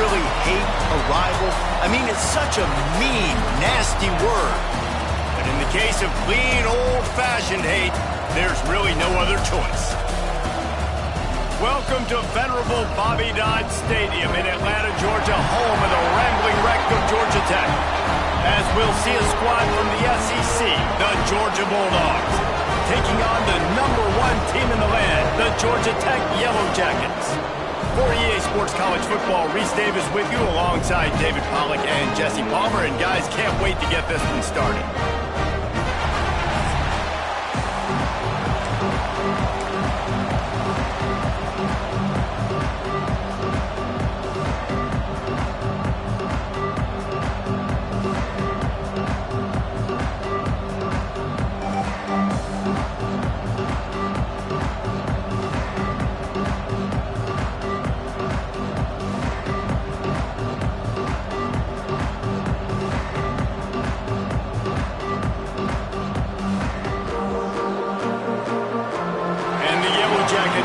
really hate a rival? I mean, it's such a mean, nasty word. But in the case of clean, old-fashioned hate, there's really no other choice. Welcome to venerable Bobby Dodd Stadium in Atlanta, Georgia, home of the rambling wreck of Georgia Tech. As we'll see a squad from the SEC, the Georgia Bulldogs, taking on the #1 team in the land, the Georgia Tech Yellow Jackets. For EA Sports College Football, Reese Davis with you alongside David Pollack and Jesse Palmer. And guys, can't wait to get this one started.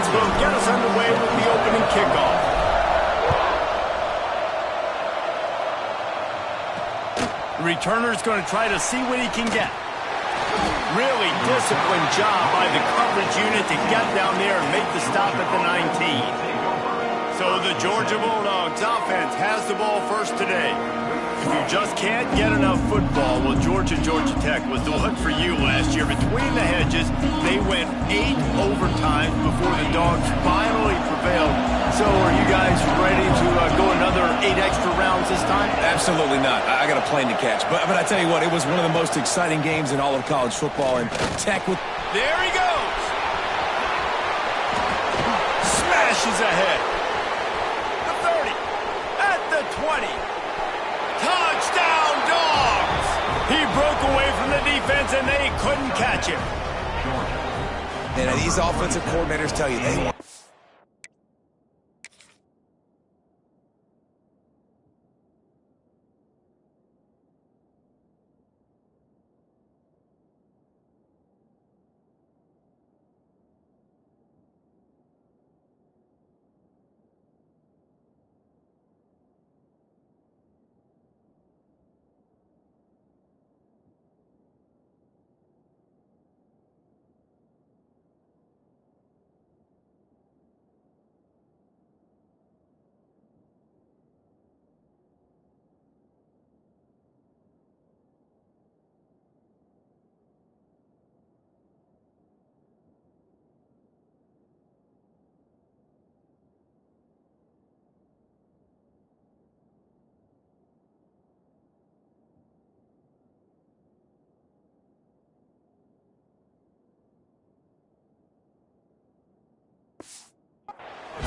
Will get us underway with the opening kickoff. The returner's going to try to see what he can get. Really disciplined job by the coverage unit to get down there and make the stop at the 19. So the Georgia Bulldogs offense has the ball first today. If you just can't get enough football, well, Georgia Tech was the one for you last year. Between the hedges, they went 8 overtimes before the Dogs finally prevailed. So are you guys ready to go another 8 extra rounds this time? Absolutely not. I got a plane to catch. But I tell you what, it was one of the most exciting games in all of college football. And Tech with... There he goes! Smashes ahead. The 30. At the 20. Touchdown, Dogs! He broke away from the defense, and they couldn't catch him. And these offensive coordinators tell you they want...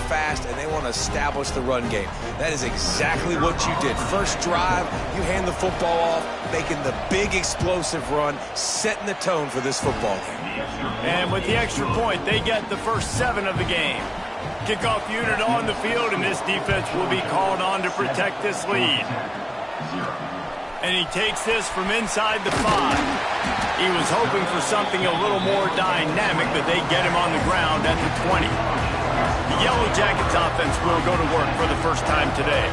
fast, and they want to establish the run game. That is exactly what you did. First drive, you hand the football off, making the big explosive run, setting the tone for this football game. And with the extra point, they get the first 7 of the game. Kickoff unit on the field, and this defense will be called on to protect this lead. And he takes this from inside the 5. He was hoping for something a little more dynamic, but they get him on the ground at the 20. The Yellow Jackets offense will go to work for the first time today.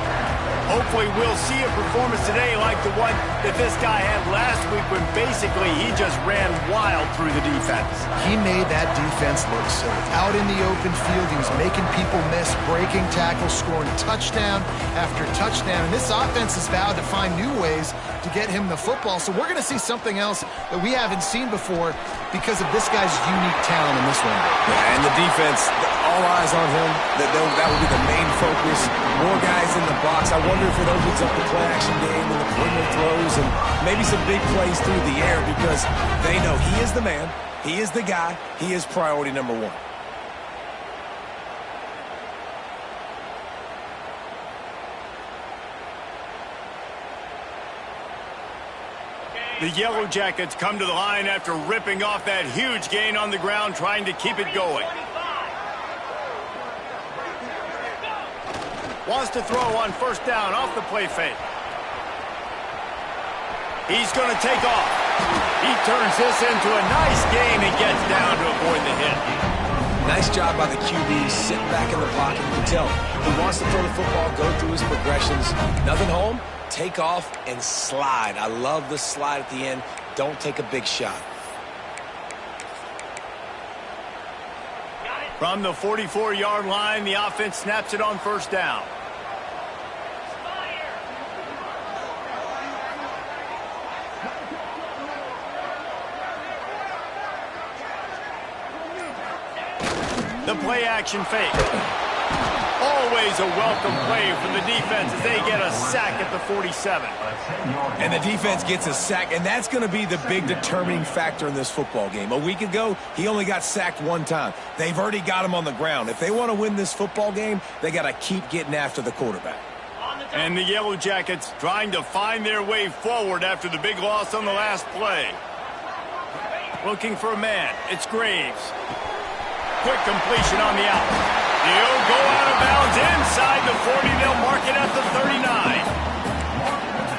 Hopefully we'll see a performance today like the one that this guy had last week when basically he just ran wild through the defense. He made that defense look silly. Out in the open field, he was making people miss, breaking tackles, scoring touchdown after touchdown. And this offense has vowed to find new ways to get him the football. So we're going to see something else that we haven't seen before because of this guy's unique talent in this one. Yeah, and the defense, all eyes on him. That will be the main focus. More guys in the box. I wonder if it opens up the play-action game and the perimeter throws and maybe some big plays through the air because they know he is the man, he is the guy, he is priority number 1. The Yellow Jackets come to the line after ripping off that huge gain on the ground, trying to keep it going. Wants to throw on first down off the play fake. He's going to take off. He turns this into a nice gain and gets down to avoid the hit. Nice job by the QB sitting back in the pocket. You can tell he wants to throw the football, go through his progressions. Nothing home, take off, and slide. I love the slide at the end. Don't take a big shot. From the 44-yard line, the offense snaps it on first down. The play-action fake. Always a welcome play from the defense as they get a sack at the 47. And the defense gets a sack, and that's going to be the big determining factor in this football game. A week ago, he only got sacked one time. They've already got him on the ground. If they want to win this football game, they got to keep getting after the quarterback. And the Yellow Jackets trying to find their way forward after the big loss on the last play. Looking for a man. It's Graves. Quick completion on the out. He'll go out of bounds inside the 40. They'll mark it at the 39.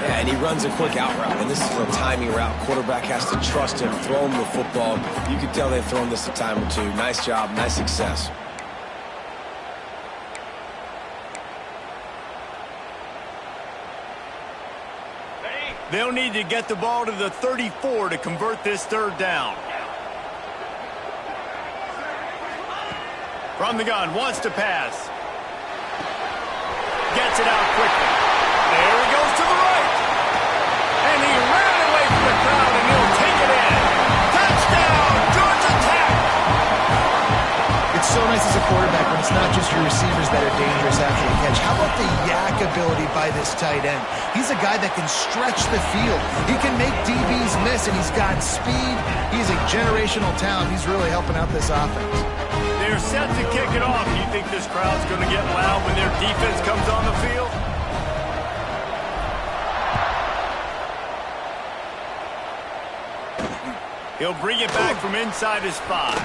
Yeah, and he runs a quick out route, and this is a timing route. Quarterback has to trust him, throw him the football. You can tell they've thrown this a time or two. Nice job, nice success. They'll need to get the ball to the 34 to convert this third down. From the gun, wants to pass. Gets it out quickly. There he goes to the right. And he ran away from the crowd, and he'll take it in. Touchdown, Georgia Tech! It's so nice as a quarterback when it's not just your receivers that are dangerous after the catch. How about the yak ability by this tight end? He's a guy that can stretch the field. He can make DBs miss, and he's got speed. He's a generational talent. He's really helping out this offense. They're set to kick it off. Do you think this crowd's going to get loud when their defense comes on the field? He'll bring it back from inside his 5.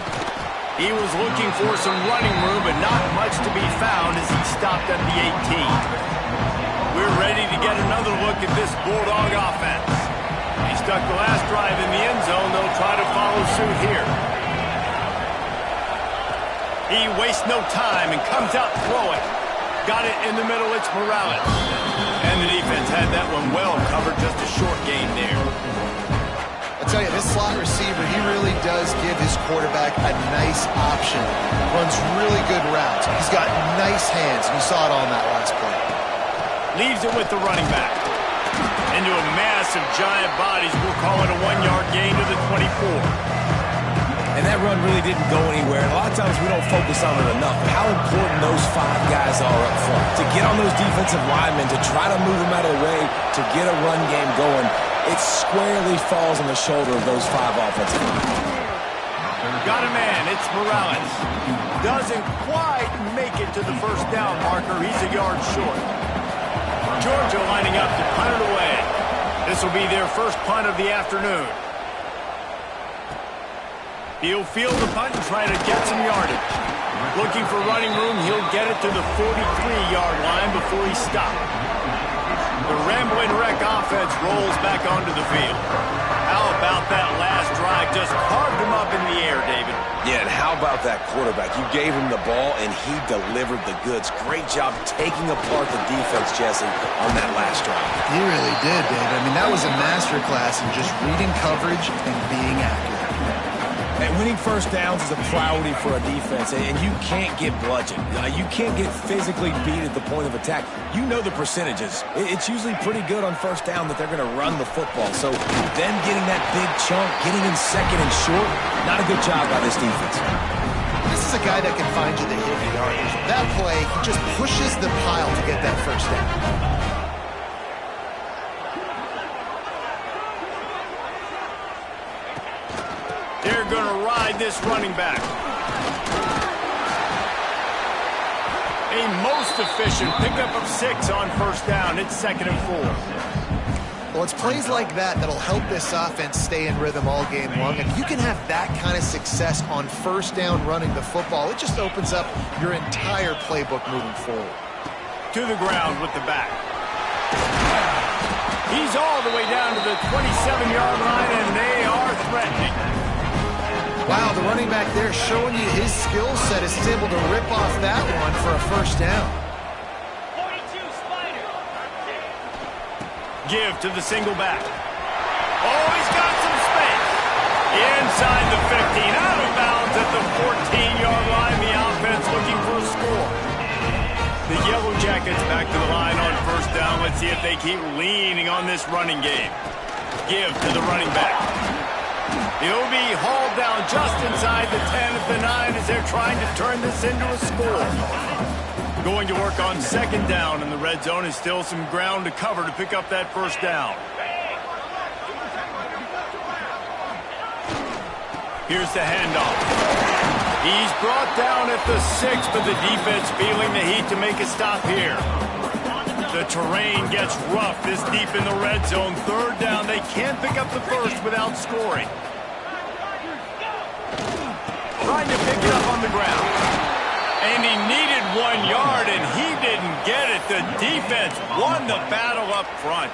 He was looking for some running room, but not much to be found as he stopped at the 18. We're ready to get another look at this Bulldog offense. He stuck the last drive in the end zone. They'll try to follow suit here. He wastes no time and comes out throwing. Got it in the middle, it's Morales. And the defense had that one well covered, just a short gain there. I'll tell you, this slot receiver, he really does give his quarterback a nice option. Runs really good routes. He's got nice hands, and you saw it all in that last play. Leaves it with the running back. Into a mass of giant bodies, we'll call it a 1-yard gain to the 24. And that run really didn't go anywhere. And a lot of times we don't focus on it enough. But how important those 5 guys are up front. To get on those defensive linemen, to try to move them out of the way, to get a run game going, it squarely falls on the shoulder of those 5 offensive linemen. Got a man, it's Morales. Doesn't quite make it to the first down marker. He's a yard short. Georgia lining up to punt it away. This will be their first punt of the afternoon. He'll field the punt and try to get some yardage. Looking for running room, he'll get it to the 43-yard line before he stops. The rambling wreck offense rolls back onto the field. How about that last drive? Just carved him up in the air, David. Yeah, and how about that quarterback? You gave him the ball, and he delivered the goods. Great job taking apart the defense, Jesse, on that last drive. He really did, David. I mean, that was a masterclass in just reading coverage and being accurate. And winning first downs is a priority for a defense, and you can't get bludgeoned. You can't get physically beat at the point of attack. You know the percentages. It's usually pretty good on first down that they're going to run the football. So them getting that big chunk, getting in second and short, not a good job by this defense. This is a guy that can find you the hidden yardage. That play, he just pushes the pile to get that first down. They're going to ride this running back. A most efficient pickup of 6 on first down. It's 2nd and 4. Well, it's plays like that that'll help this offense stay in rhythm all game long. And you can have that kind of success on first down running the football. It just opens up your entire playbook moving forward. To the ground with the back. He's all the way down to the 27-yard line, and they are threatening. Wow, the running back there showing you his skill set is able to rip off that one for a first down. 42 Spider. Give to the single back. Oh, he's got some space. Inside the 15, out of bounds at the 14-yard line. The offense looking for a score. The Yellow Jackets back to the line on first down. Let's see if they keep leaning on this running game. Give to the running back. He'll be hauled down just inside the 10 at the 9 as they're trying to turn this into a score. Going to work on second down, and the red zone is still some ground to cover to pick up that first down. Here's the handoff. He's brought down at the 6, but the defense feeling the heat to make a stop here. The terrain gets rough this deep in the red zone. Third down, they can't pick up the first without scoring. Trying to pick it up on the ground. And he needed 1 yard, and he didn't get it. The defense won the battle up front.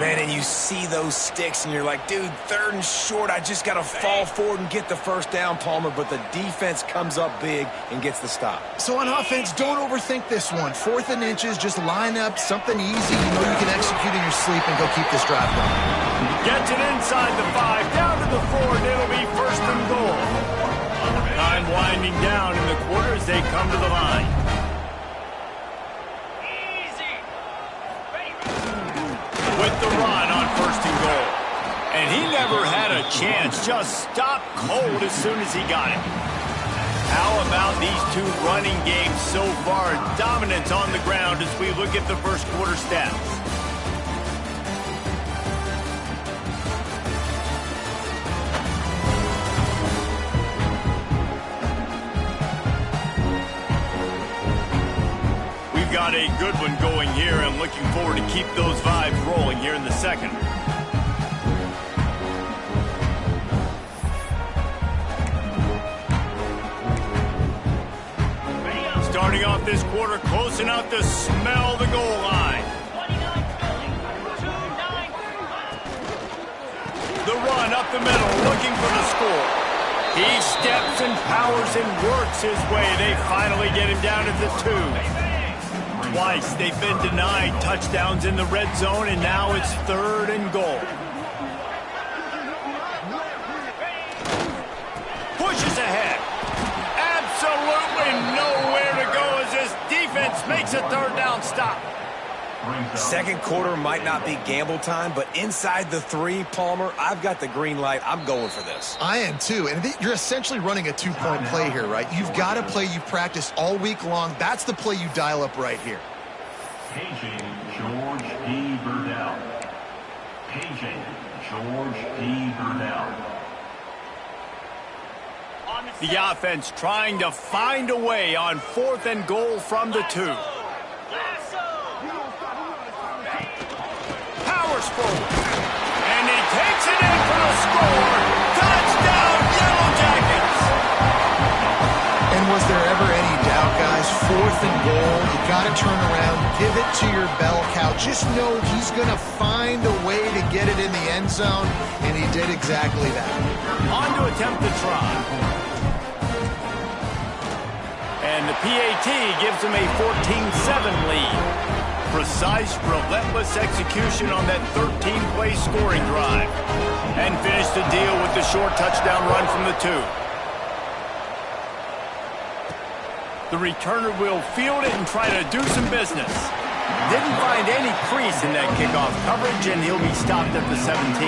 Man, and you see those sticks, and you're like, dude, third and short, I just got to fall forward and get the first down, Palmer, but the defense comes up big and gets the stop. So on offense, don't overthink this one. 4th and inches, just line up something easy you know you can execute in your sleep and go keep this drive going. Gets it inside the 5, down to the 4, and it'll be first and goal. Time winding down in the quarter as they come to the line. With the run on first and goal. And he never had a chance, just stopped cold as soon as he got it. How about these two running games so far? Dominance on the ground as we look at the first quarter stats. Got a good one going here, and looking forward to keep those vibes rolling here in the second. Starting off this quarter close enough to smell the goal line. The run up the middle, looking for the score. He steps and powers and works his way. They finally get him down at the 2. Twice they've been denied touchdowns in the red zone, and now it's 3rd and goal. Pushes ahead. Absolutely nowhere to go as this defense makes a 3rd down stop. Second quarter might not be gamble time, but inside the 3, Palmer, I've got the green light. I'm going for this. I am too, and you're essentially running a 2-point play here, right? You've got a play you've practiced all week long. That's the play you dial up right here. KJ George P. Burdell. KJ George P. Burdell. The offense trying to find a way on 4th and goal from the 2. Powers forward. And he takes it in for the score. Touchdown, Yellow Jackets! And was there ever any doubt, guys? 4th and goal. You got to turn around, give it to your bell cow. Just know he's going to find a way to get it in the end zone, and he did exactly that. On to attempt the try. And the PAT gives him a 14-7 lead. Precise, relentless execution on that 13-play scoring drive. And finish the deal with the short touchdown run from the 2. The returner will field it and try to do some business. Didn't find any crease in that kickoff coverage, and he'll be stopped at the 17.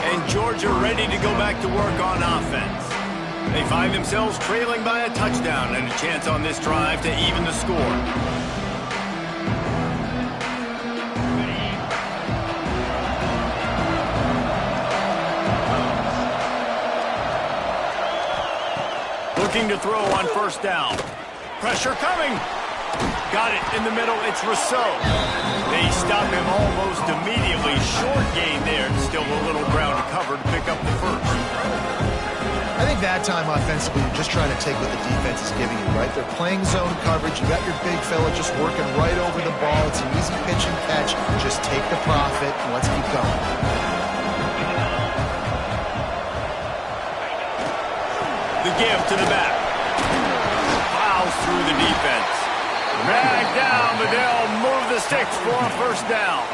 And Georgia ready to go back to work on offense. They find themselves trailing by a touchdown and a chance on this drive to even the score. Looking to throw on first down. Pressure coming. Got it in the middle. It's Rousseau. They stop him almost immediately. Short gain there. Still a little ground to cover to pick up the first. I think that time offensively, you're just trying to take what the defense is giving you, right? They're playing zone coverage. You got your big fella just working right over the ball. It's an easy pitch and catch. Just take the profit and let's keep going. The give to the back. Plows through the defense. Back down, but they'll move the sticks for a first down.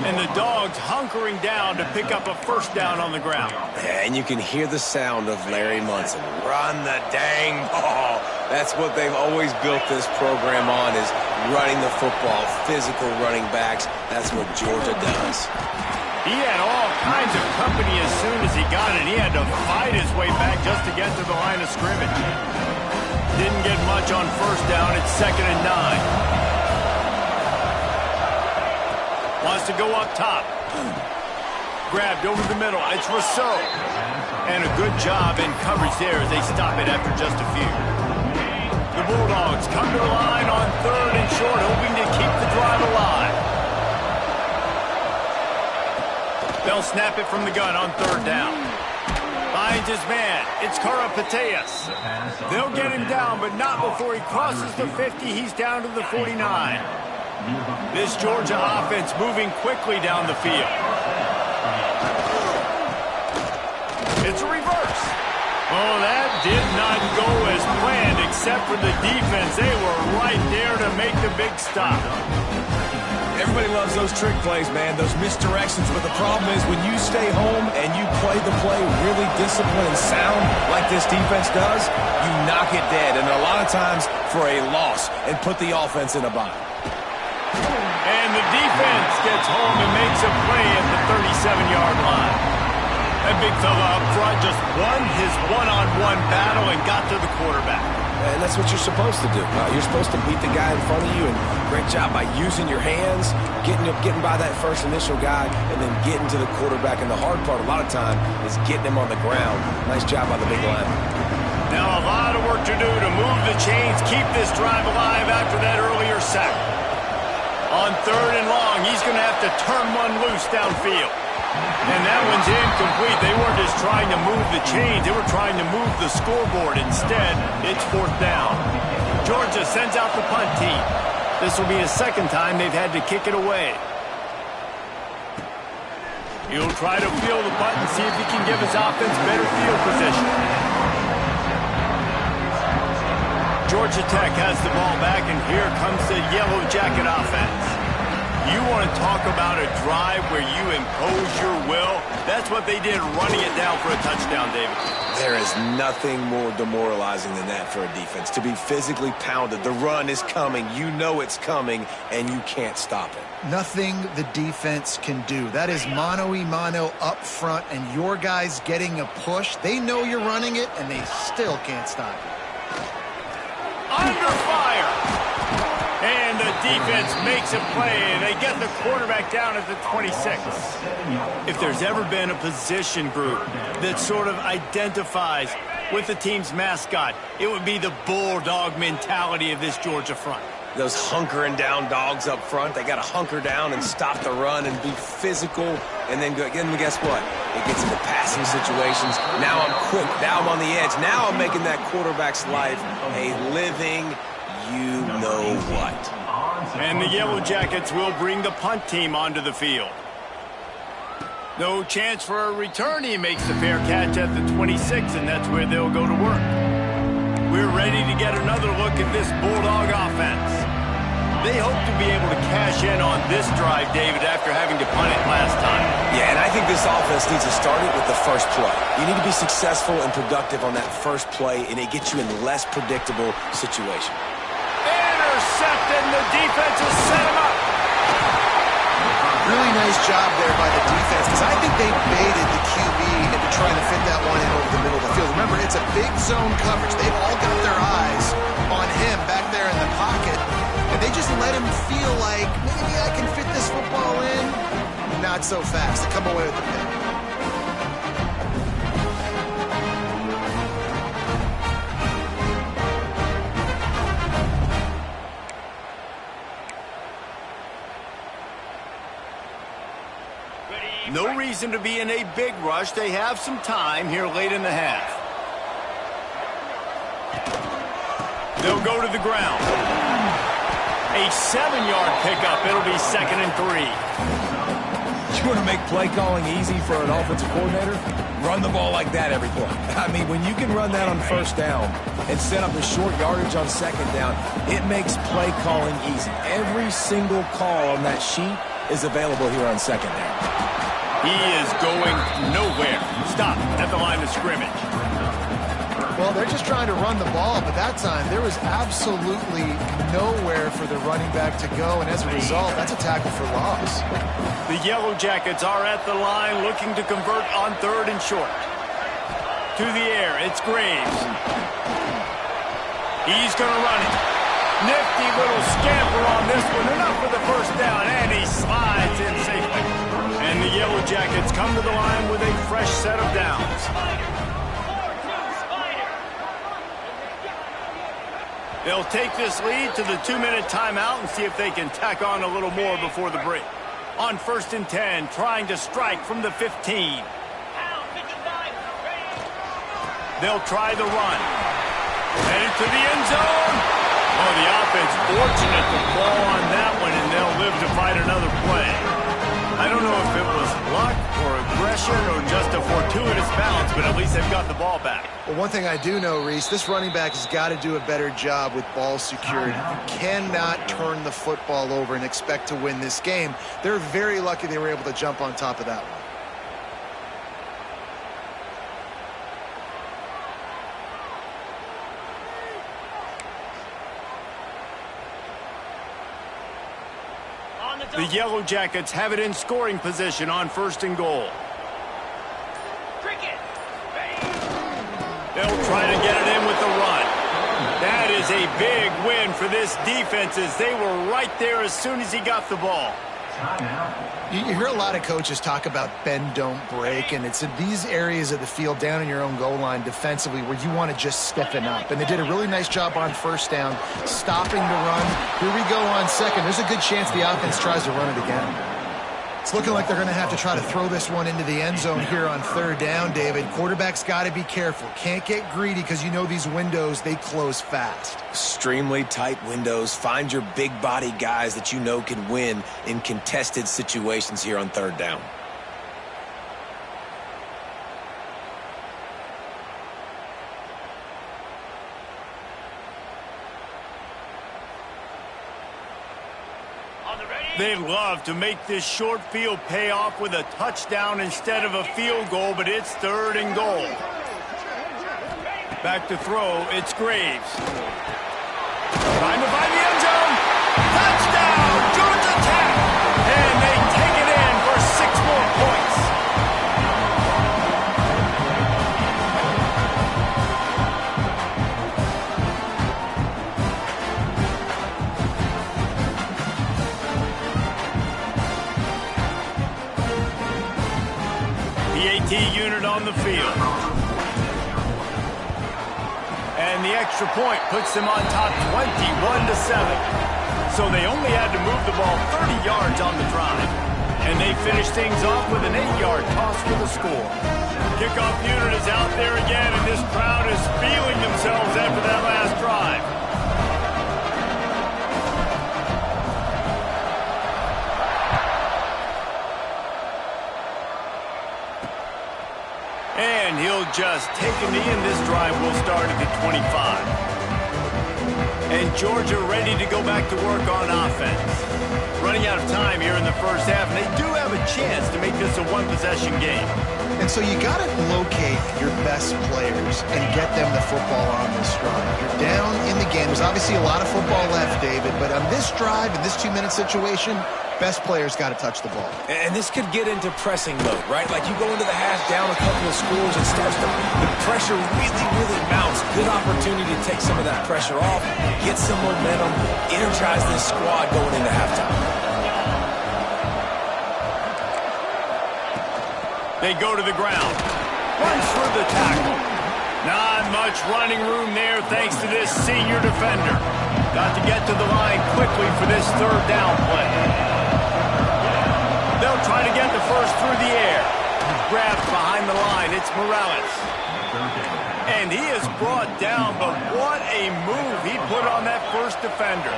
And the Dogs hunkering down to pick up a first down on the ground. And you can hear the sound of Larry Munson. Run the dang ball. That's what they've always built this program on, is running the football, physical running backs. That's what Georgia does. He had all kinds of company as soon as he got it. He had to fight his way back just to get to the line of scrimmage. Didn't get much on first down. It's 2nd and 9. Wants to go up top. Grabbed over the middle. It's Rousseau. And a good job in coverage there as they stop it after just a few. The Bulldogs come to the line on 3rd and short, hoping to keep the drive alive. They'll snap it from the gun on 3rd down. Finds his man. It's Karapateas. They'll get him down, but not before he crosses the 50. He's down to the 49. This Georgia offense moving quickly down the field. It's a reverse. Oh, that did not go as planned, except for the defense. They were right there to make the big stop. Everybody loves those trick plays, man, those misdirections. But the problem is when you stay home and you play the play really disciplined and sound like this defense does, you knock it dead. And a lot of times for a loss and put the offense in a bind. And the defense gets home and makes a play at the 37-yard line. That big fella up front just won his one-on-one battle and got to the quarterback. And that's what you're supposed to do. You're supposed to beat the guy in front of you, and great job by using your hands, getting by that first initial guy, and then getting to the quarterback. And the hard part a lot of time is getting him on the ground. Nice job by the big line. Now a lot of work to do to move the chains, keep this drive alive after that earlier sack. On 3rd and long, he's going to have to turn one loose downfield. And that one's incomplete. They weren't just trying to move the chains. They were trying to move the scoreboard. Instead, it's 4th down. Georgia sends out the punt team. This will be the 2nd time they've had to kick it away. He'll try to field the punt and see if he can give his offense better field position. Georgia Tech has the ball back, and here comes the Yellow Jacket offense. You want to talk about a drive where you impose your will? That's what they did, running it down for a touchdown, David. There is nothing more demoralizing than that for a defense. To be physically pounded. The run is coming. You know it's coming, and you can't stop it. Nothing the defense can do. That is mano-a-mano up front, and your guys getting a push. They know you're running it, and they still can't stop it. Under fire. And the defense makes a play. They get the quarterback down at the 26. If there's ever been a position group that sort of identifies with the team's mascot, it would be the bulldog mentality of this Georgia front. Those hunkering down dogs up front, they got to hunker down and stop the run and be physical. And then guess what? It gets into passing situations. Now I'm quick. Now I'm on the edge. Now I'm making that quarterback's life a living you-know-what. And the Yellow Jackets will bring the punt team onto the field. No chance for a return. He makes the fair catch at the 26, and that's where they'll go to work. We're ready to get another look at this Bulldog offense. They hope to be able to cash in on this drive, David, after having to punt it last time. Yeah, and I think this offense needs to start it with the first play. You need to be successful and productive on that first play, and it gets you in less predictable situation. Intercepted, and the defense has set him up. Really nice job there by the defense, because I think they baited the QB into trying to fit that one in over the middle of the field. Remember, it's a big zone coverage. They've all got their eyes on him back there in the pocket, and they just let him feel like, maybe I can fit this football in. Not so fast. They come away with the pick. No reason to be in a big rush. They have some time here late in the half. They'll go to the ground. A 7-yard pickup. It'll be 2nd and 3. You want to make play calling easy for an offensive coordinator? Run the ball like that every play. I mean, when you can run that on first down and set up a short yardage on second down, it makes play calling easy. Every single call on that sheet is available here on second down. He is going nowhere. Stop at the line of scrimmage. Well, they're just trying to run the ball, but that time there was absolutely nowhere for the running back to go, and as a result, that's a tackle for loss. The Yellow Jackets are at the line looking to convert on 3rd and short. To the air, it's Graves. He's going to run it. Nifty little scamper on this one, enough for the first down, and he slides in safely. And the Yellow Jackets come to the line with a fresh set of downs. They'll take this lead to the 2-minute timeout and see if they can tack on a little more before the break. On 1st and 10, trying to strike from the 15. They'll try the run. Headed to the end zone. Oh, the offense fortunate to fall on that one, and they'll live to fight another play. I don't know if it was luck or aggression or just a fortuitous bounce, but at least they've got the ball back. Well, one thing I do know, Reese, this running back has got to do a better job with ball security. You cannot turn the football over and expect to win this game. They're very lucky they were able to jump on top of that one. The Yellow Jackets have it in scoring position on 1st and goal. They'll try to get it in with the run. That is a big win for this defense as they were right there as soon as he got the ball. You hear a lot of coaches talk about bend, don't break, and it's in these areas of the field down in your own goal line defensively where you want to just stiffen up. And they did a really nice job on 1st down, stopping the run. Here we go on 2nd. There's a good chance the offense tries to run it again. It's looking like they're going to have to try to throw this one into the end zone here on 3rd down, David. Quarterback's got to be careful. Can't get greedy because you know these windows, they close fast. Extremely tight windows. Find your big body guys that you know can win in contested situations here on 3rd down. They'd love to make this short field pay off with a touchdown instead of a field goal, but it's 3rd and goal. Back to throw, it's Graves. Trying to find the end zone. Touchdown, Georgia Tech! And they take it in for 6 more points. PAT unit on the field. And the extra point puts them on top 21-7. So they only had to move the ball 30 yards on the drive. And they finish things off with an 8-yard toss for the score. Kickoff unit is out there again, and this crowd is feeling themselves after that last drive. And he'll just take a knee, and this drive will start at the 25. And Georgia ready to go back to work on offense. Running out of time here in the first half, and they do have a chance to make this a one-possession game. And so you got to locate your best players and get them the football on this drive. You're down in the game. There's obviously a lot of football left, David, but on this drive, in this 2-minute situation, best players got to touch the ball. And this could get into pressing mode, right? Like you go into the half down a couple of scores, it starts to, the pressure really mounts. Good opportunity to take some of that pressure off, get some momentum, energize this squad going into halftime. They go to the ground. Runs through the tackle. Not much running room there thanks to this senior defender. Got to get to the line quickly for this 3rd down play. They'll try to get the first through the air. Grabbed behind the line. It's Morales. And he is brought down, but what a move he put on that first defender.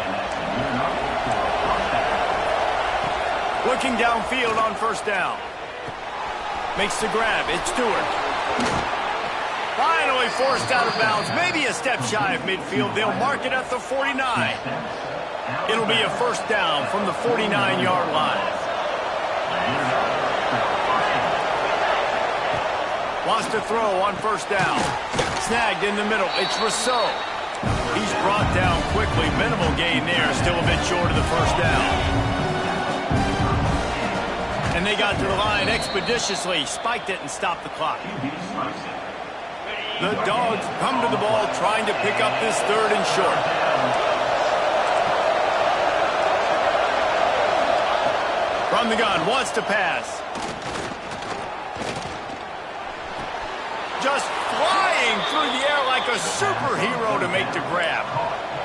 Look Looking downfield on first down. Makes the grab. It's Stewart. Finally forced out of bounds. Maybe a step shy of midfield. They'll mark it at the 49. It'll be a first down from the 49-yard line. Wants to throw on first down. Snagged in the middle. It's Rousseau. He's brought down quickly. Minimal gain there. Still a bit short of the first down. And they got to the line expeditiously. Spiked it and stopped the clock. The Dogs come to the ball trying to pick up this third and short. From the gun, wants to pass. Just flying through the air like a superhero to make the grab.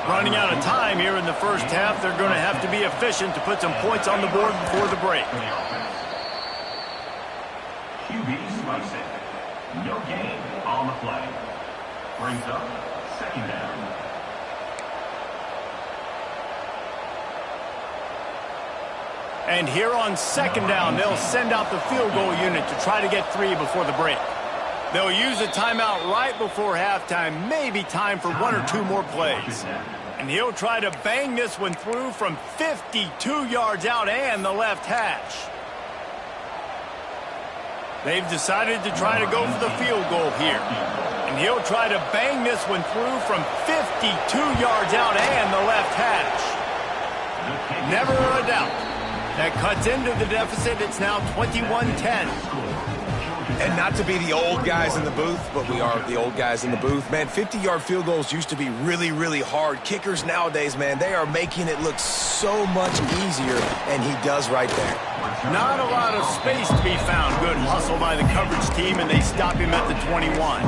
Running out of time here in the first half. They're going to have to be efficient to put some points on the board before the break. QB slicing. No gain on the play. Brings up second down. And here on second down, they'll send out the field goal unit to try to get 3 before the break. They'll use a timeout right before halftime, maybe time for 1 or 2 more plays. And he'll try to bang this one through from 52 yards out and the left hash. They've decided to try to go for the field goal here. And he'll try to bang this one through from 52 yards out and the left hash. Never a doubt. That cuts into the deficit. It's now 21-10. And not to be the old guys in the booth, but we are the old guys in the booth. Man, 50-yard field goals used to be really, really hard. Kickers nowadays, man, they are making it look so much easier, and he does right there. Not a lot of space to be found. Good hustle by the coverage team, and they stop him at the 21.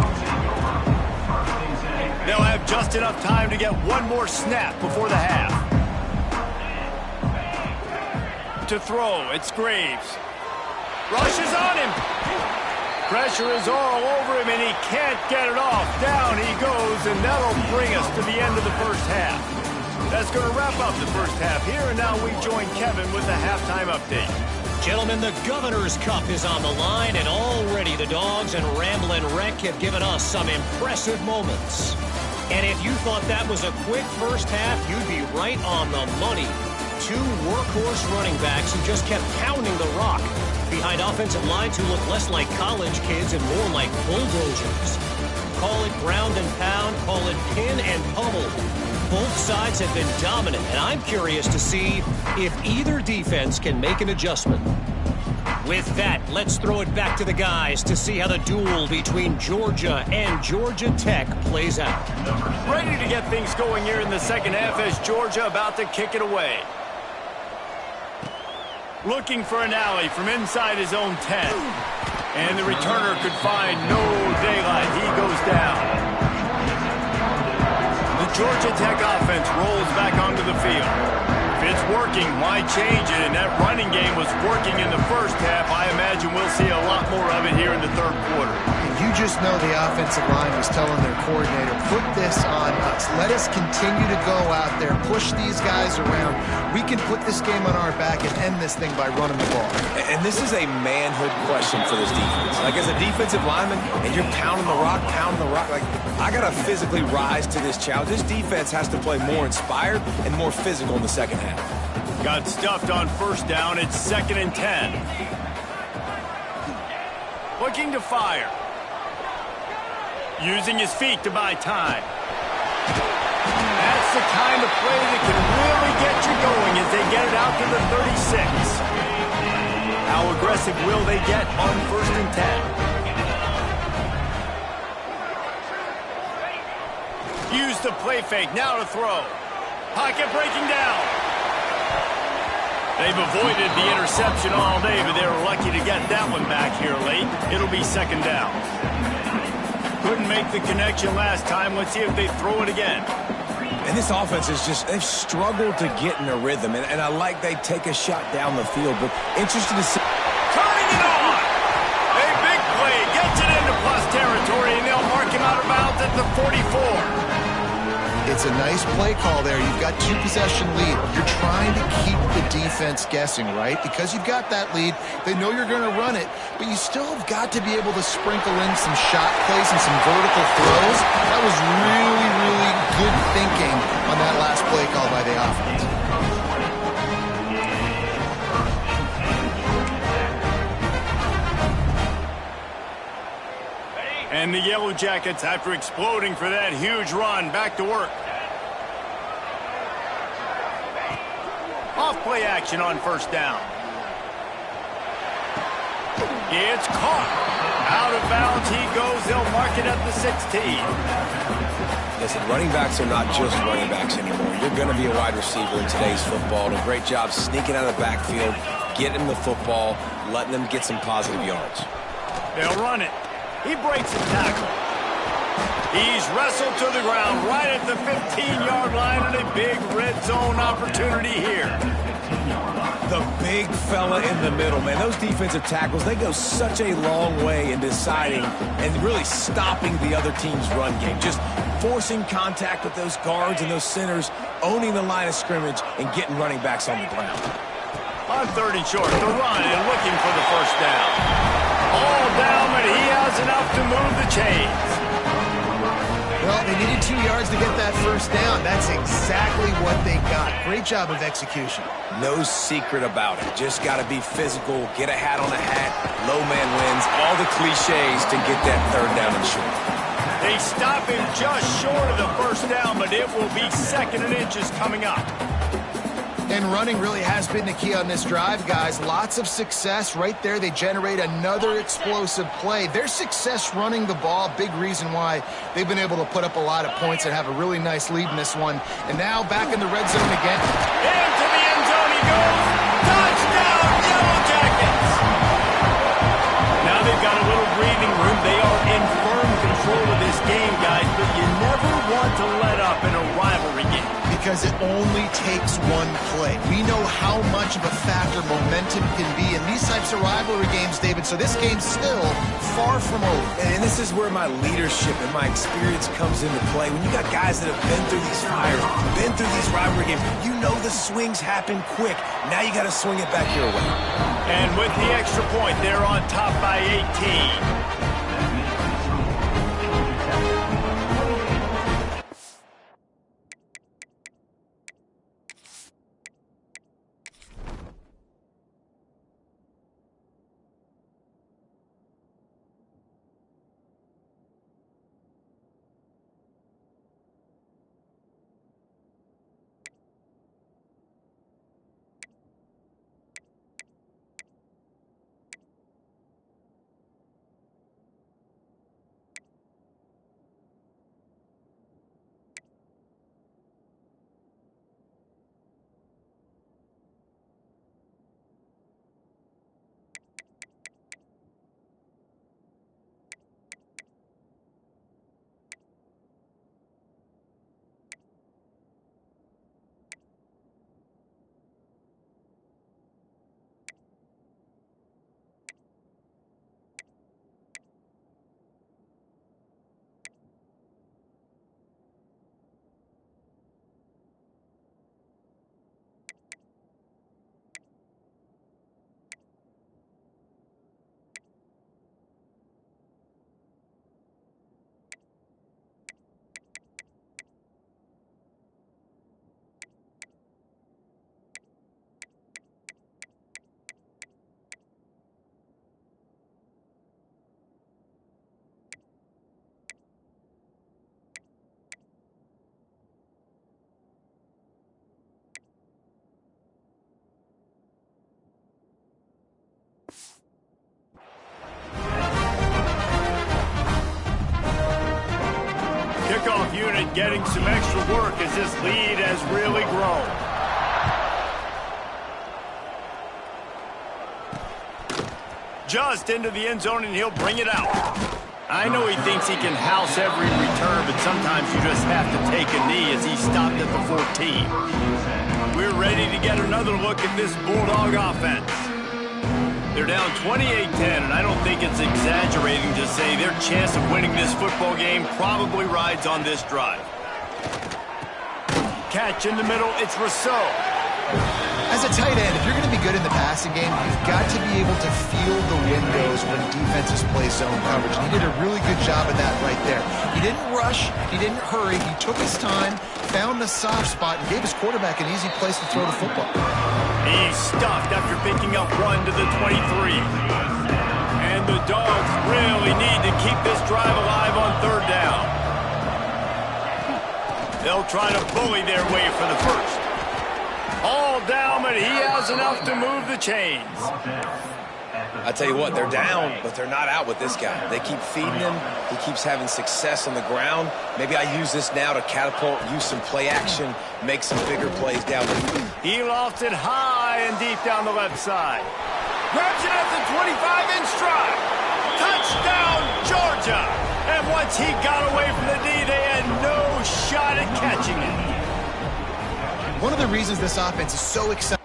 They'll have just enough time to get one more snap before the half. To throw, it's Graves. Rushes on him. Pressure is all over him, and he can't get it off. Down he goes, and that'll bring us to the end of the first half. That's going to wrap up the first half here, and now we join Kevin with the halftime update. Gentlemen, the Governor's Cup is on the line, and already the Dogs and Ramblin' Wreck have given us some impressive moments. And if you thought that was a quick first half, you'd be right on the money. 2 workhorse running backs who just kept pounding the rock behind offensive lines who look less like college kids and more like bulldozers. Call it ground and pound, call it pin and pummel. Both sides have been dominant, and I'm curious to see if either defense can make an adjustment. With that, let's throw it back to the guys to see how the duel between Georgia and Georgia Tech plays out. Ready to get things going here in the second half as Georgia about to kick it away. Looking for an alley from inside his own 10. And the returner could find no daylight. He goes down. The Georgia Tech offense rolls back onto the field. If it's working, why change it? And that running game was working in the first half. I imagine we'll see a lot more of it here in the third quarter. You just know the offensive line was telling their coordinator, put this on us. Let us continue to go out there, push these guys around. We can put this game on our back and end this thing by running the ball. And this is a manhood question for this defense. Like, as a defensive lineman, and you're pounding the rock, like, I got to physically rise to this challenge. This defense has to play more inspired and more physical in the second half. Got stuffed on first down. It's 2nd and 10. Looking to fire. Using his feet to buy time. That's the kind of play that can really get you going as they get it out to the 36. How aggressive will they get on 1st and 10? Use the play fake. Now to throw. Pocket breaking down. They've avoided the interception all day, but they were lucky to get that one back here late. It'll be 2nd down. Couldn't make the connection last time. Let's see if they throw it again. And this offense is just, they've struggled to get in a rhythm. And I like they take a shot down the field, but interested to see. Turning it on! A big play gets it into plus territory, and they'll mark him out of bounds at the 44. It's a nice play call there. You've got 2-possession lead. You're trying to keep the defense defense guessing, right? Because you've got that lead, they know you're going to run it, but you still have got to be able to sprinkle in some shot plays and some vertical throws. That was really, really good thinking on that last play call by the offense. And the Yellow Jackets, after exploding for that huge run, back to work. Off play action on first down. It's caught. Out of bounds he goes. They'll mark it at the 16. Listen, running backs are not just running backs anymore. You're going to be a wide receiver in today's football. And a great job sneaking out of the backfield, getting the football, letting them get some positive yards. They'll run it. He breaks the tackle. He's wrestled to the ground right at the 15-yard line, and a big red zone opportunity here. The big fella in the middle, man. Those defensive tackles, they go such a long way in deciding and really stopping the other team's run game. Just forcing contact with those guards and those centers, owning the line of scrimmage, and getting running backs on the ground. On 3rd and short, the run and looking for the first down. All down, but he has enough to move the chains. Well, they needed 2 yards to get that first down. That's exactly what they got. Great job of execution. No secret about it. Just got to be physical, get a hat on a hat, low man wins, all the cliches to get that 3rd down and short. They stop him just short of the first down, but it will be 2nd and inches coming up. And running really has been the key on this drive, guys. Lots of success right there. They generate another explosive play. Their success running the ball, big reason why they've been able to put up a lot of points and have a really nice lead in this one. And now back in the red zone again. Into the end zone he goes. Touchdown, Yellow Jackets! Now they've got a little breathing room. They are in firm control of this game, guys, but you never want to let up in a rivalry game. Because it only takes one play. We know how much of a factor momentum can be in these types of rivalry games, David, so this game's still far from over. And this is where my leadership and my experience comes into play. When you got guys that have been through these fires, been through these rivalry games, you know the swings happen quick. Now you got to swing it back your way. And with the extra point, they're on top by 18. Kickoff unit getting some extra work as this lead has really grown. Just into the end zone, and he'll bring it out. I know he thinks he can house every return, but sometimes you just have to take a knee as he stopped at the 14. We're ready to get another look at this Bulldog offense. They're down 28-10, and I don't think it's exaggerating to say their chance of winning this football game probably rides on this drive. Catch in the middle, it's Rousseau. As a tight end, if you're going to be good in the passing game, you've got to be able to feel the windows when defenses play zone coverage. And he did a really good job of that right there. He didn't rush. He didn't hurry. He took his time, found the soft spot, and gave his quarterback an easy place to throw the football. He's stuffed after picking up 1 to the 23. And the Dogs really need to keep this drive alive on 3rd down. They'll try to bully their way for the first. All down, but he has enough to move the chains. I tell you what, they're down, but they're not out with this guy. They keep feeding him. He keeps having success on the ground. Maybe I use this now to catapult, use some play action, make some bigger plays down there. He lofts it high and deep down the left side. Grabs it at the 25 in stride. Touchdown, Georgia. And once he got away from the D, they had no shot at catching it. One of the reasons this offense is so exciting.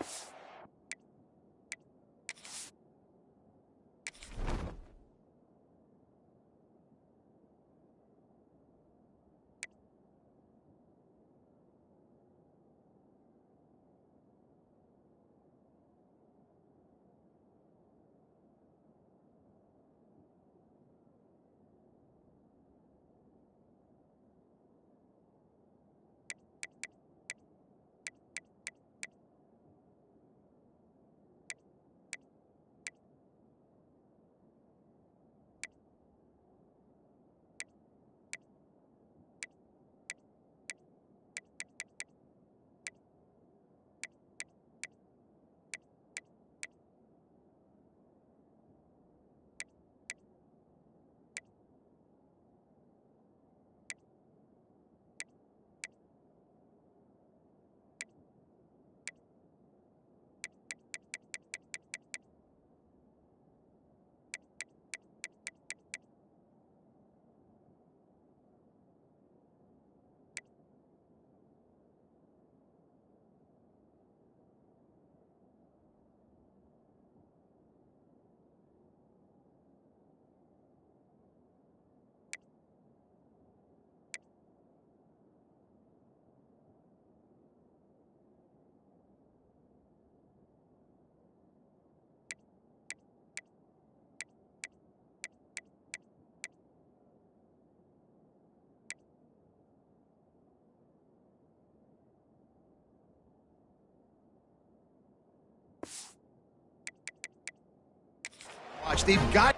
Watch, they've got...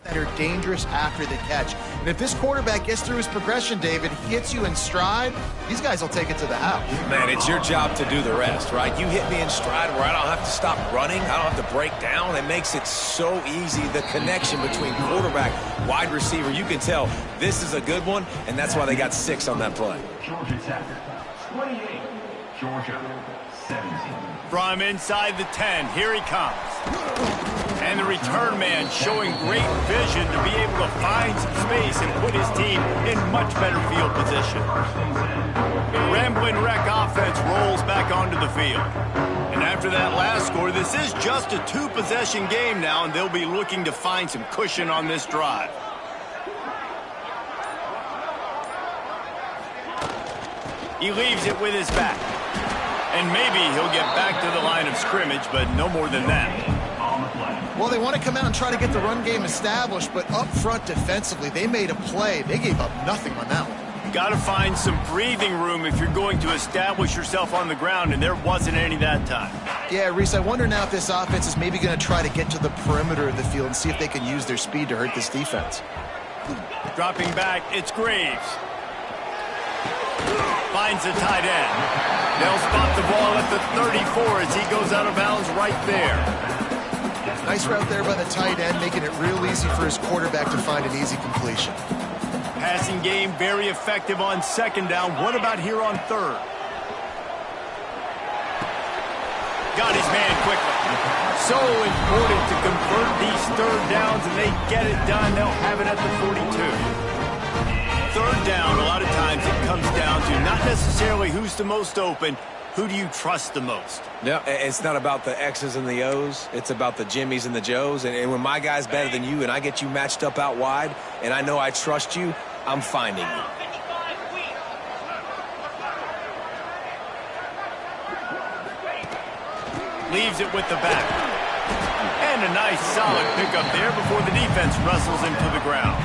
that are dangerous after the catch. And if this quarterback gets through his progression, David, he hits you in stride, these guys will take it to the house. Man, it's your job to do the rest, right? You hit me in stride where I don't have to stop running. I don't have to break down. It makes it so easy. The connection between quarterback, wide receiver, you can tell this is a good one, and that's why they got 6 on that play. Georgia Tech, 28. Georgia, 17. From inside the 10, here he comes. And the return man showing great vision to be able to find some space and put his team in much better field position. The Ramblin' Wreck offense rolls back onto the field. And after that last score, this is just a 2-possession game now, and they'll be looking to find some cushion on this drive. He leaves it with his back. And maybe he'll get back to the line of scrimmage, but no more than that. Well, they want to come out and try to get the run game established, but up front defensively, they made a play. They gave up nothing on that one. Got to find some breathing room if you're going to establish yourself on the ground, and there wasn't any that time. Yeah, Reese, I wonder now if this offense is maybe going to try to get to the perimeter of the field and see if they can use their speed to hurt this defense. Dropping back, it's Graves. Finds the tight end. They'll spot the ball at the 34 as he goes out of bounds right there. Nice route there by the tight end, making it real easy for his quarterback to find an easy completion. Passing game very effective on 2nd down. What about here on 3rd? Got his man quickly. So important to convert these 3rd downs, and they get it done. They'll have it at the 42. 3rd down, a lot of times it comes down to not necessarily who's the most open, who do you trust the most? No, it's not about the X's and the O's. It's about the Jimmies and the Joes. And when my guy's better than you and I get you matched up out wide and I know I trust you, I'm finding you. Leaves it with the back. And a nice solid pickup there before the defense wrestles him to the ground.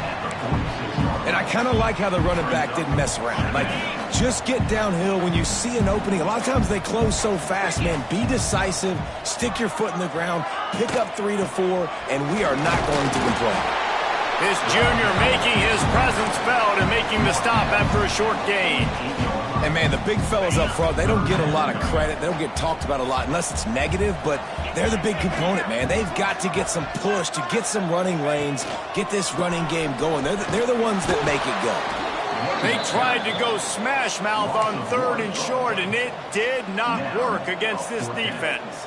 And I kind of like how the running back didn't mess around. Like, just get downhill when you see an opening. A lot of times they close so fast, man. Be decisive, stick your foot in the ground, pick up 3 to 4, and we are not going to complain. His junior making his presence felt and making the stop after a short gain. And, man, the big fellas up front, they don't get a lot of credit. They don't get talked about a lot unless it's negative, but they're the big component, man. They've got to get some push, to get some running lanes, get this running game going. They're the ones that make it go. They tried to go smash mouth on 3rd and short, and it did not work against this defense.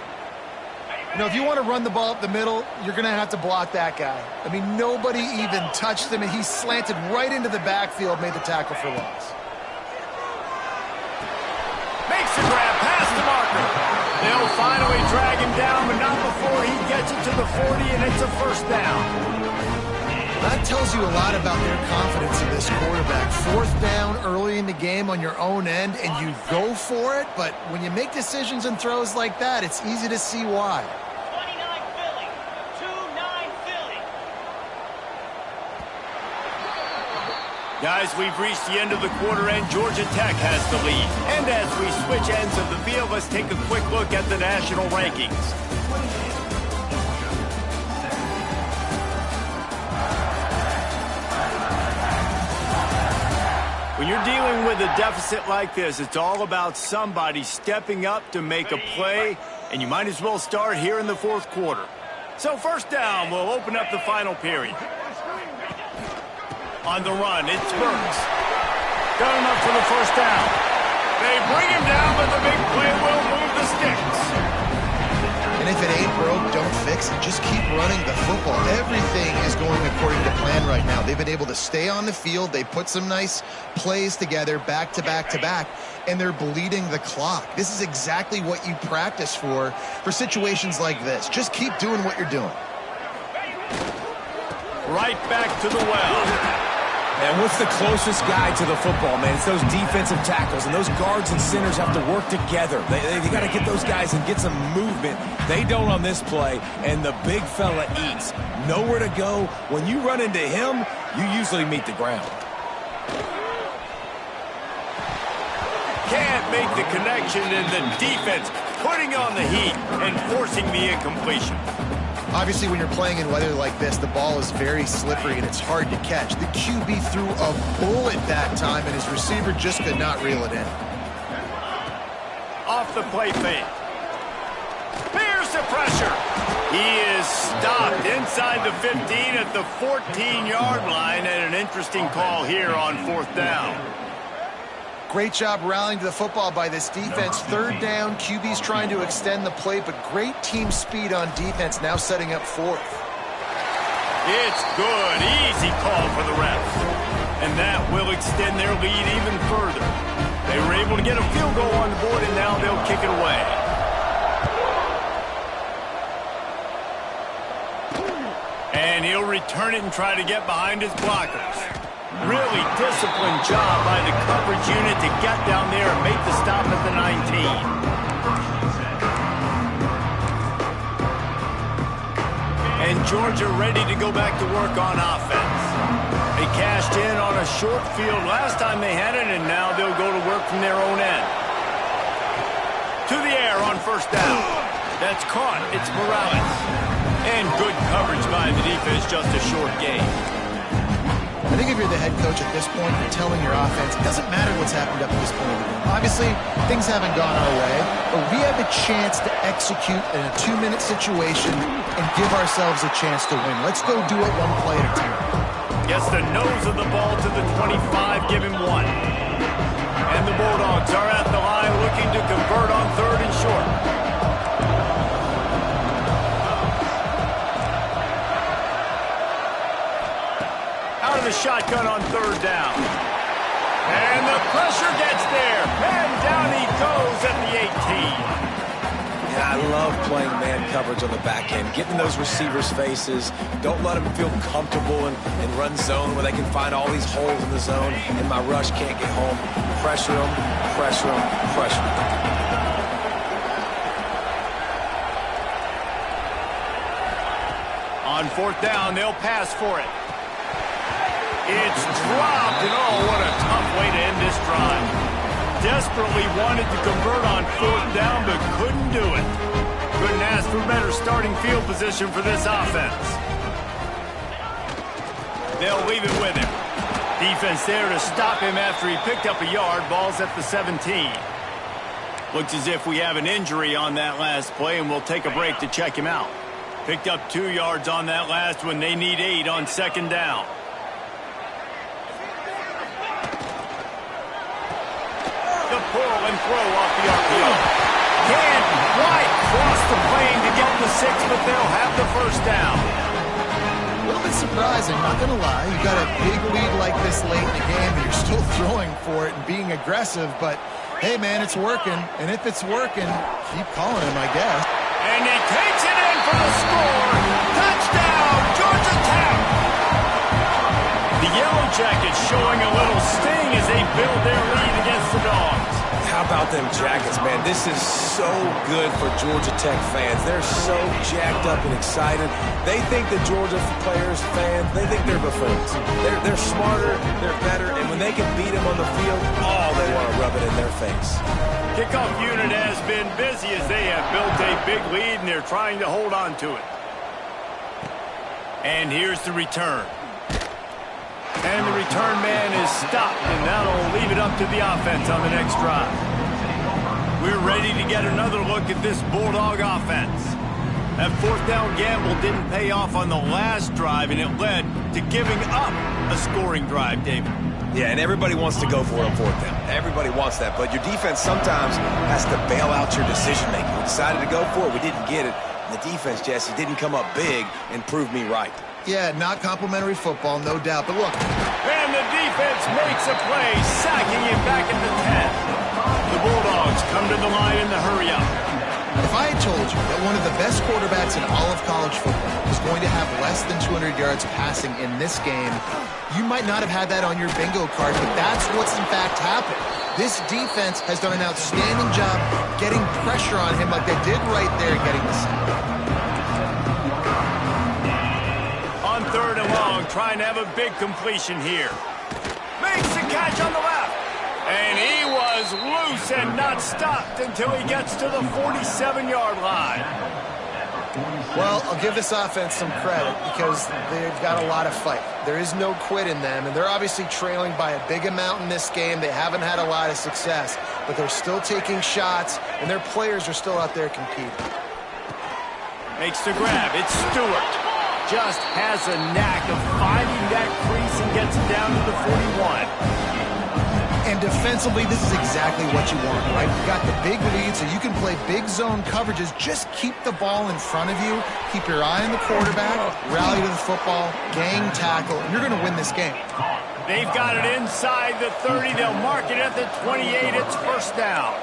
You know, if you want to run the ball up the middle, you're going to have to block that guy. I mean, nobody even touched him, and he slanted right into the backfield, made the tackle for loss. Makes the grab past the marker. They'll finally drag him down, but not before he gets it to the 40, and it's a first down. That tells you a lot about their confidence in this quarterback. 4th down early in the game on your own end, and you go for it, but when you make decisions and throws like that, it's easy to see why. 29 Philly, 2-9 Philly. Guys, we've reached the end of the quarter, and Georgia Tech has the lead. And as we switch ends of the field, let's take a quick look at the national rankings. When you're dealing with a deficit like this, it's all about somebody stepping up to make a play, and you might as well start here in the 4th quarter. So first down, we'll open up the final period. On the run, it's Burks. Got him up for the first down. They bring him down, but the big play will move the sticks. And if it ain't broke, don't fix it. Just keep running the football. Everything is going according to plan right now. They've been able to stay on the field. They put some nice plays together back to back to back, and they're bleeding the clock. This is exactly what you practice for situations like this. Just keep doing what you're doing. Right back to the well. And what's the closest guy to the football, man? It's those defensive tackles, and those guards and centers have to work together. They got to get those guys and get some movement. They don't on this play, and the big fella eats. Nowhere to go. When you run into him, you usually meet the ground. Can't make the connection, and the defense putting on the heat and forcing the incompletion. Obviously, when you're playing in weather like this, the ball is very slippery and it's hard to catch. The QB threw a bullet that time, and his receiver just could not reel it in. Off the play fake. Here's the pressure. He is stopped inside the 15 at the 14-yard line, and an interesting call here on 4th down. Great job rallying to the football by this defense. 3rd down, QB's trying to extend the play, but great team speed on defense, now setting up 4th. It's good. Easy call for the refs. And that will extend their lead even further. They were able to get a field goal on the board, and now they'll kick it away. And he'll return it and try to get behind his blockers. Really disciplined job by the coverage unit to get down there and make the stop at the 19. And Georgia ready to go back to work on offense. They cashed in on a short field last time they had it, and now they'll go to work from their own end. To the air on 1st down. That's caught. It's Morales. And good coverage by the defense, just a short gain. I think if you're the head coach at this point, you're telling your offense, it doesn't matter what's happened up to this point of the game. Obviously, things haven't gone our way, but we have a chance to execute in a 2-minute situation and give ourselves a chance to win. Let's go do it one play at a time. Gets the nose of the ball to the 25, give him 1. And the Bulldogs are at the line looking to convert on 3rd and short. Out of the shotgun on 3rd down. And the pressure gets there. And down he goes at the 18. I love playing man coverage on the back end, getting those receivers' faces. Don't let them feel comfortable and run zone where they can find all these holes in the zone and my rush can't get home. Pressure them, pressure them, pressure them. On 4th down, they'll pass for it. It's dropped, and oh, what a tough way to end this drive. Desperately wanted to convert on 4th down, but couldn't do it. Couldn't ask for better starting field position for this offense. They'll leave it with him. Defense there to stop him after he picked up a yard. Ball's at the 17. Looks as if we have an injury on that last play, and we'll take a break to check him out. Picked up 2 yards on that last one. They need 8 on 2nd down. The pull and throw off the RPO. Can't quite cross the plane to get the 6, but they'll have the 1st down. A little bit surprising, not going to lie. You got a big lead like this late in the game, and you're still throwing for it and being aggressive. But, hey, man, it's working. And if it's working, keep calling him, I guess. And he takes it in for the score. Touchdown, Georgia Tech. The Yellow Jackets showing a little sting as they build their lead against the Dogs. How about them Jackets, man? This is so good for Georgia Tech fans. They're so jacked up and excited. They think the Georgia players, fans, they think they're buffoons. They're smarter, they're better, and when they can beat them on the field, they want to rub it in their face. Kickoff unit has been busy as they have built a big lead, and they're trying to hold on to it. And here's the return. And the return man is stopped, and that'll leave it up to the offense on the next drive. We're ready to get another look at this Bulldog offense. That 4th down gamble didn't pay off on the last drive, and it led to giving up a scoring drive, David. Yeah, and everybody wants to go for it on 4th down. Everybody wants that, but your defense sometimes has to bail out your decision-making. We decided to go for it. We didn't get it. And the defense, Jesse, didn't come up big and prove me right. Yeah, not complimentary football, no doubt. But look. And the defense makes a play, sacking him back at the 10. The Bulldogs come to the line in the hurry-up. If I had told you that one of the best quarterbacks in all of college football was going to have less than 200 yards passing in this game, you might not have had that on your bingo card, but that's what's in fact happened. This defense has done an outstanding job getting pressure on him like they did right there, getting the sack. On 3rd and long, trying to have a big completion here. Makes the catch on the left. And he was loose and not stopped until he gets to the 47-yard line. Well, I'll give this offense some credit because they've got a lot of fight. There is no quit in them, and they're obviously trailing by a big amount in this game. They haven't had a lot of success, but they're still taking shots, and their players are still out there competing. Makes the grab. It's Stewart. Just has a knack of finding that crease and gets it down to the 41. And defensively, this is exactly what you want, right? You've got the big lead, so you can play big zone coverages. Just keep the ball in front of you. Keep your eye on the quarterback. Rally to the football. Gang tackle. And you're going to win this game. They've got it inside the 30. They'll mark it at the 28. It's 1st down.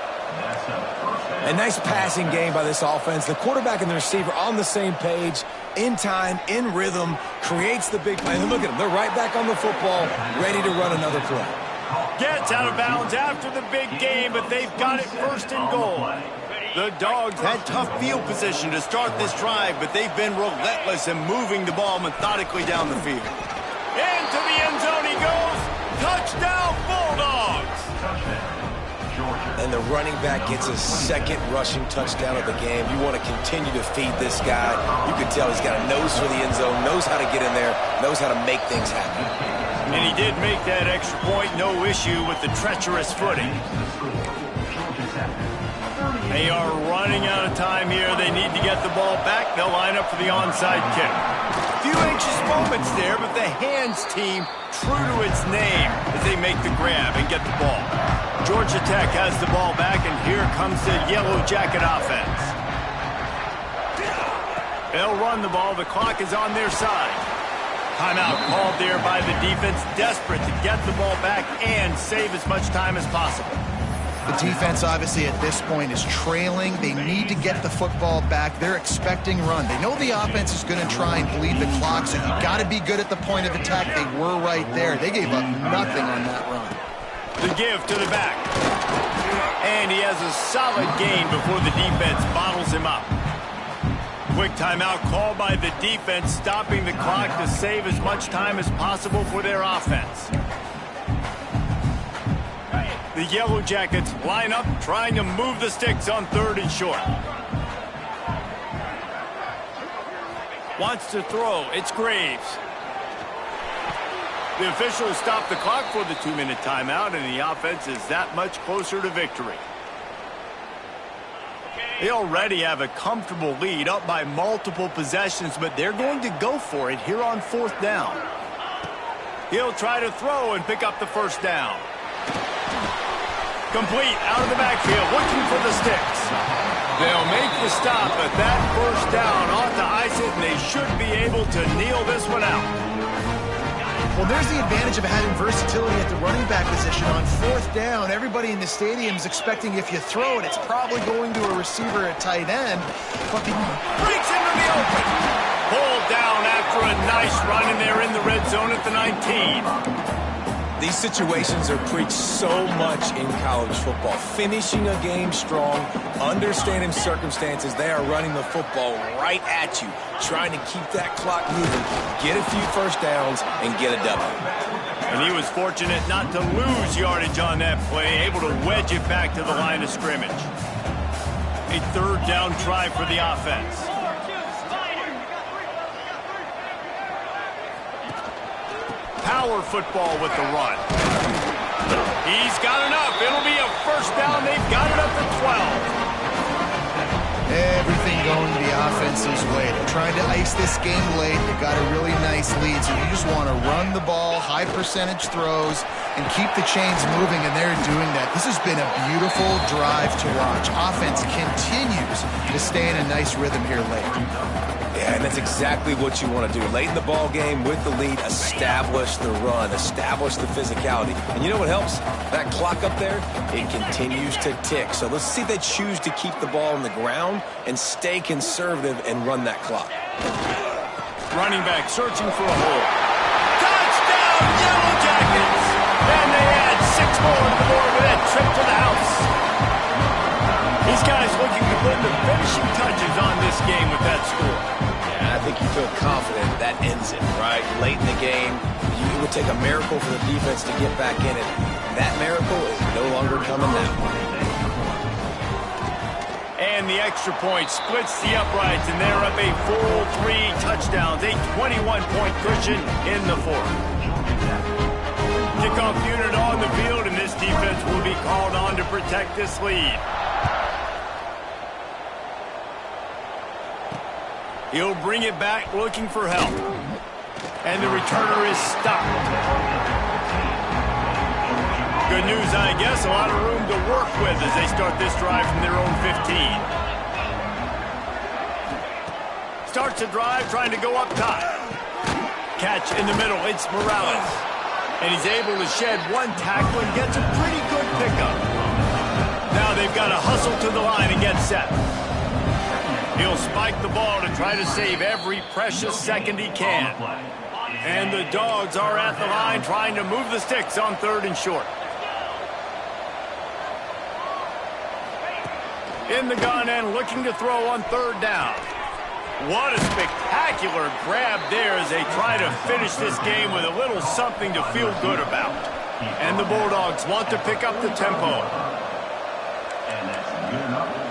A nice passing game by this offense. The quarterback and the receiver on the same page, in time, in rhythm, creates the big play. And look at them. They're right back on the football, ready to run another play. Gets out of bounds after the big game, but they've got it 1st and goal. The Dogs had tough field position to start this drive, but they've been relentless in moving the ball methodically down the field. Into the end zone he goes. Touchdown, Bulldogs! And the running back gets his 2nd rushing touchdown of the game. You want to continue to feed this guy. You can tell he's got a nose for the end zone, knows how to get in there, knows how to make things happen. And he did make that extra point, no issue with the treacherous footing. They are running out of time here. They need to get the ball back. They'll line up for the onside kick. A few anxious moments there, but the hands team true to its name as they make the grab and get the ball. Georgia Tech has the ball back, and here comes the Yellow Jacket offense. They'll run the ball. The clock is on their side. Timeout called there by the defense, desperate to get the ball back and save as much time as possible. The defense, obviously, at this point is trailing. They need to get the football back. They're expecting run. They know the offense is going to try and bleed the clock, so you got to be good at the point of attack. They were right there. They gave up nothing on that run. The give to the back. And he has a solid gain before the defense bottles him up. Quick timeout called by the defense, stopping the clock to save as much time as possible for their offense. The Yellow Jackets line up, trying to move the sticks on 3rd and short. Wants to throw. It's Graves. The officials stop the clock for the 2-minute timeout, and the offense is that much closer to victory. They already have a comfortable lead, up by multiple possessions, but they're going to go for it here on 4th down. He'll try to throw and pick up the 1st down. Complete out of the backfield, looking for the sticks. They'll make the stop, but that 1st down ought to ice it, and they should be able to kneel this one out. Well, there's the advantage of having versatility at the running back position. On 4th down, everybody in the stadium is expecting if you throw it, it's probably going to a receiver at tight end. But breaks into the open. Pulled down after a nice run, and they're in the red zone at the 19. These situations are preached so much in college football. Finishing a game strong, understanding circumstances. They are running the football right at you, trying to keep that clock moving, get a few 1st downs, and get a W. And he was fortunate not to lose yardage on that play, able to wedge it back to the line of scrimmage. A 3rd down try for the offense. Power football with the run. He's got enough. It'll be a 1st down. They've got it up to 12. Everything going the offense's way. They're trying to ice this game late. They've got a really nice lead, so you just want to run the ball, high percentage throws, and keep the chains moving, and they're doing that. This has been a beautiful drive to watch. Offense continues to stay in a nice rhythm here late. Yeah, and that's exactly what you want to do. Late in the ball game with the lead, establish the run, establish the physicality. And you know what helps? That clock up there, it continues to tick. So let's see if they choose to keep the ball on the ground and stay conservative and run that clock. Running back searching for a hole. Touchdown, Yellow Jackets! And they add 6 more to the board with that trip to the house. These guys looking to put the finishing touches on this game with that score. Yeah, I think you feel confident that ends it, right? Late in the game, it would take a miracle for the defense to get back in it. That miracle is no longer coming now. And the extra point splits the uprights, and they're up a full 3 touchdowns, a 21-point cushion in the 4th. Kickoff unit on the field, and this defense will be called on to protect this lead. He'll bring it back looking for help. And the returner is stopped. Good news, I guess. A lot of room to work with as they start this drive from their own 15. Starts the drive trying to go up top. Catch in the middle. It's Morales. And he's able to shed 1 tackle and gets a pretty good pickup. Now they've got to hustle to the line and get set. He'll spike the ball to try to save every precious second he can. And the Dogs are at the line trying to move the sticks on 3rd and short. In the gun and looking to throw on 3rd down. What a spectacular grab there as they try to finish this game with a little something to feel good about. And the Bulldogs want to pick up the tempo. And that's good enough for a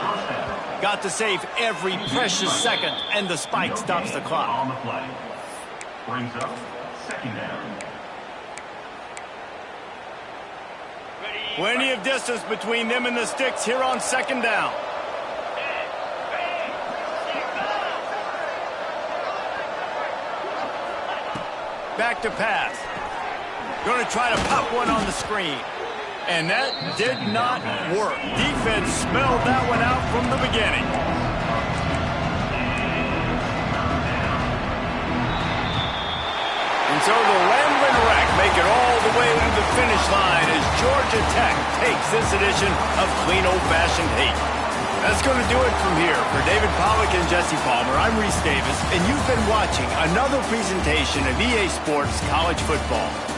1st down. Got to save every precious second, and the spike stops the clock. On the play. Brings up 2nd down. Plenty of distance between them and the sticks here on 2nd down. Back to pass. Going to try to pop one on the screen. And that did not work. Defense smelled that one out from the beginning. So the Ramblin' Wreck make it all the way to the finish line as Georgia Tech takes this edition of Clean Old-Fashioned Hate. That's going to do it from here. For David Pollack and Jesse Palmer, I'm Reese Davis, and you've been watching another presentation of EA Sports College Football.